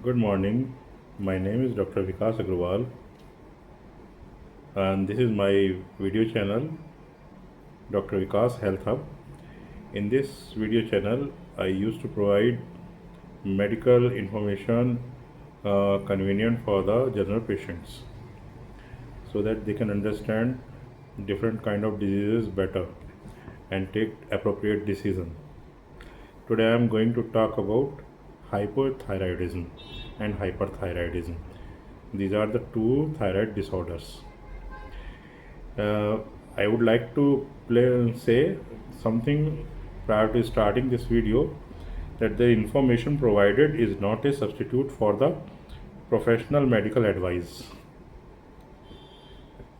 Good morning. My name is Dr. Vikas Agrawal, and this is my video channel, Dr. Vikas Health Hub. In this video channel, I used to provide medical information convenient for the general patients so that they can understand different kind of diseases better and take appropriate decision. Today I am going to talk about hypothyroidism and hyperthyroidism. These are the two thyroid disorders. I would like to say something prior to starting this video, that the information provided is not a substitute for the professional medical advice.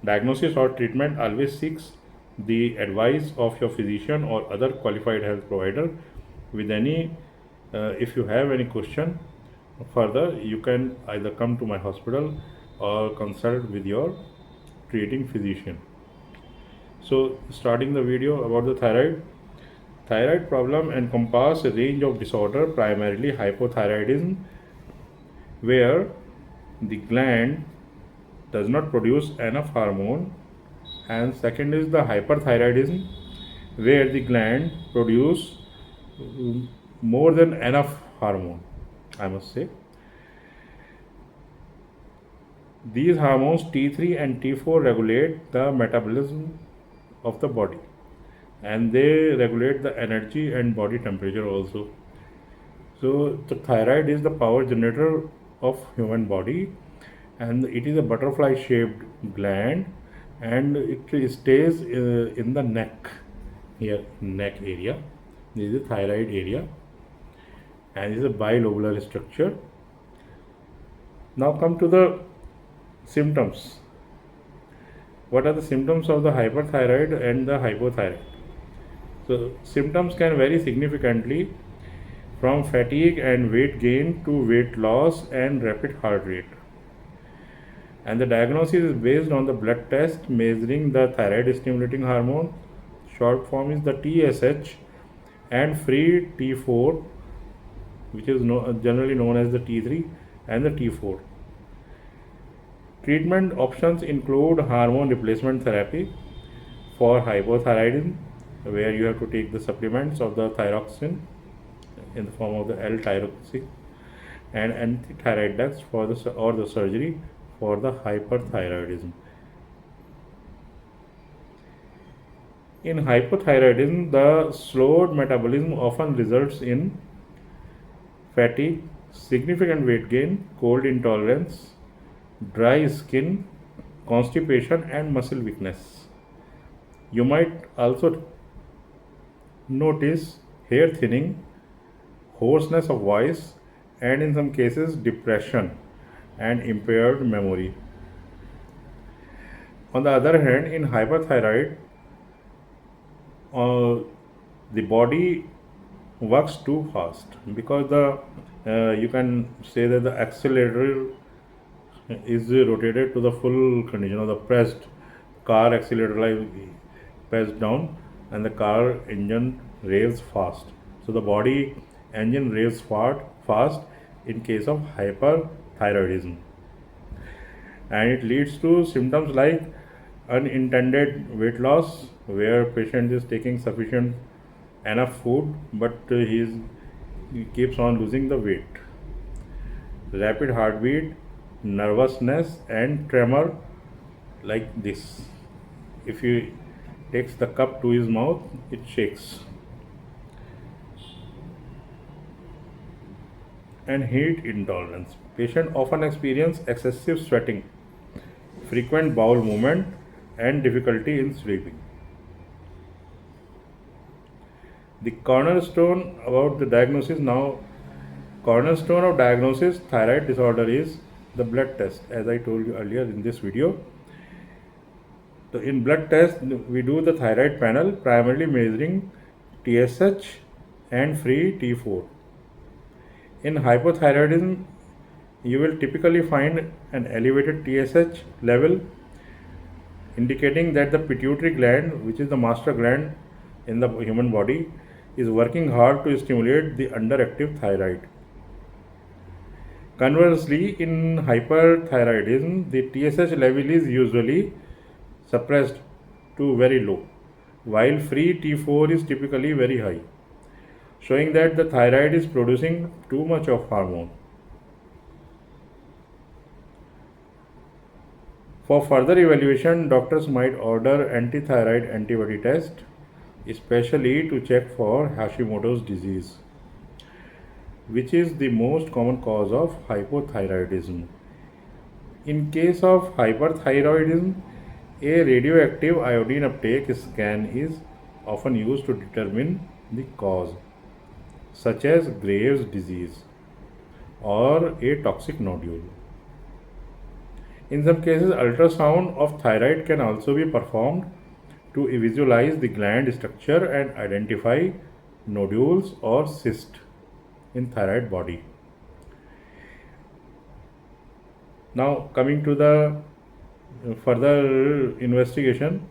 Diagnosis or treatment always seeks the advice of your physician or other qualified health provider. With any, if you have any question further, you can either come to my hospital or consult with your treating physician. So, starting the video about the thyroid. Thyroid problem encompass a range of disorder, primarily hypothyroidism, where the gland does not produce enough hormone, and second is the hyperthyroidism, where the gland produce more than enough hormone, I must say. These hormones T3 and T4 regulate the metabolism of the body, and they regulate the energy and body temperature also. So the thyroid is the power generator of human body, and it is a butterfly shaped gland, and it stays in the neck, here neck area. This is the thyroid area, and this is a bilobular structure. Now come to the symptoms. What are the symptoms of the hyperthyroid and the hypothyroid? So symptoms can vary significantly from fatigue and weight gain to weight loss and rapid heart rate. And the diagnosis is based on the blood test measuring the thyroid stimulating hormone. Short form is the TSH, and free T4, which is generally known as the T3 and the T4. Treatment options include hormone replacement therapy for hypothyroidism, where you have to take the supplements of the thyroxine in the form of the L-thyroxine, and anti-thyroid drugs for the surgery for the hyperthyroidism. In hypothyroidism, the slowed metabolism often results in fatigue, significant weight gain, cold intolerance, dry skin, constipation, and muscle weakness. You might also notice hair thinning, hoarseness of voice, and in some cases depression and impaired memory. On the other hand, in hyperthyroid, the body works too fast, because you can say that the accelerator is rotated to the full condition, of the pressed car accelerator, like pressed down, and the car engine revs fast. So the body engine revs fast in case of hyperthyroidism, and it leads to symptoms like unintended weight loss, where patient is taking sufficient enough food, but he keeps on losing the weight. Rapid heartbeat, nervousness, and tremor, like this. If he takes the cup to his mouth, it shakes. And heat intolerance. Patient often experience excessive sweating, frequent bowel movement, and difficulty in sleeping. The cornerstone about the diagnosis now. Cornerstone of diagnosis thyroid disorder is the blood test, as I told you earlier in this video. So in blood test, we do the thyroid panel, primarily measuring TSH and free T4. In hypothyroidism, you will typically find an elevated TSH level, indicating that the pituitary gland, which is the master gland in the human body, is working hard to stimulate the underactive thyroid. Conversely, in hyperthyroidism, the TSH level is usually suppressed to very low, while free T4 is typically very high, showing that the thyroid is producing too much of hormone. For further evaluation, doctors might order anti-thyroid antibody test, especially to check for Hashimoto's disease, which is the most common cause of hypothyroidism. In case of hyperthyroidism, a radioactive iodine uptake scan is often used to determine the cause, such as Graves' disease or a toxic nodule. In some cases, ultrasound of thyroid can also be performed to visualize the gland structure and identify nodules or cysts in thyroid body. Now coming to the further investigation,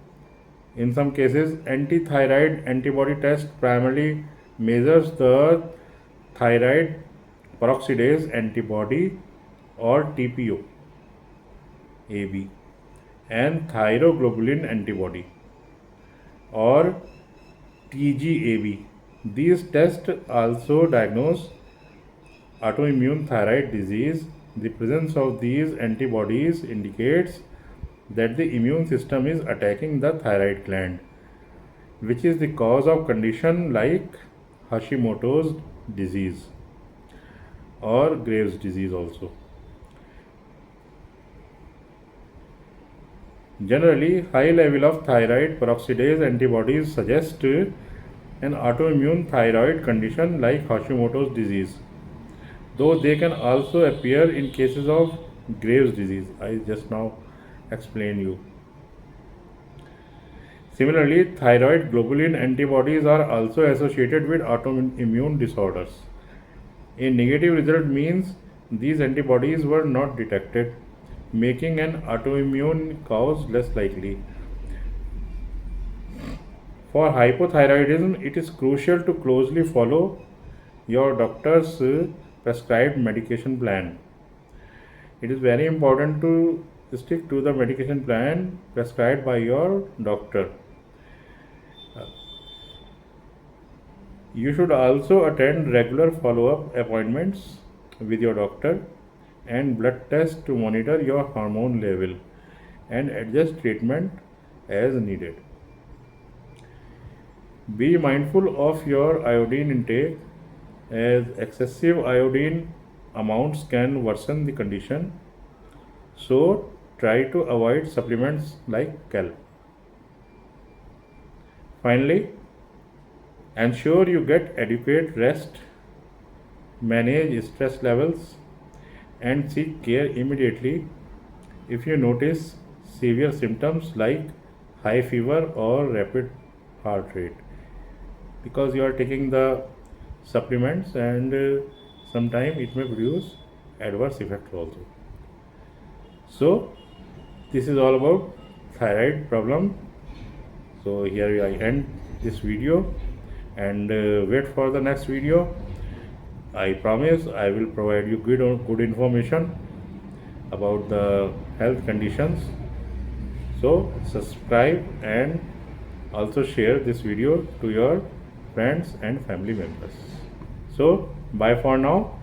in some cases anti-thyroid antibody test primarily measures the thyroid peroxidase antibody or TPO AB and thyroglobulin antibody or TGAB. These tests also diagnose autoimmune thyroid disease. The presence of these antibodies indicates that the immune system is attacking the thyroid gland, which is the cause of condition like Hashimoto's disease or Graves' disease also. Generally, high level of thyroid peroxidase antibodies suggest an autoimmune thyroid condition like Hashimoto's disease, though they can also appear in cases of Graves' disease. I just now explained you. Similarly, thyroid globulin antibodies are also associated with autoimmune disorders. A negative result means these antibodies were not detected, making an autoimmune cause less likely. For hypothyroidism, it is crucial to closely follow your doctor's prescribed medication plan. It is very important to stick to the medication plan prescribed by your doctor. You should also attend regular follow-up appointments with your doctor and blood tests to monitor your hormone level and adjust treatment as needed. Be mindful of your iodine intake, as excessive iodine amounts can worsen the condition, so try to avoid supplements like kelp. Finally, ensure you get adequate rest, manage stress levels, and seek care immediately if you notice severe symptoms like high fever or rapid heart rate, because you are taking the supplements and sometimes it may produce adverse effects also. So this is all about thyroid problem. So here I end this video and wait for the next video. I promise I will provide you good information about the health conditions. So subscribe and also share this video to your friends and family members. So bye for now.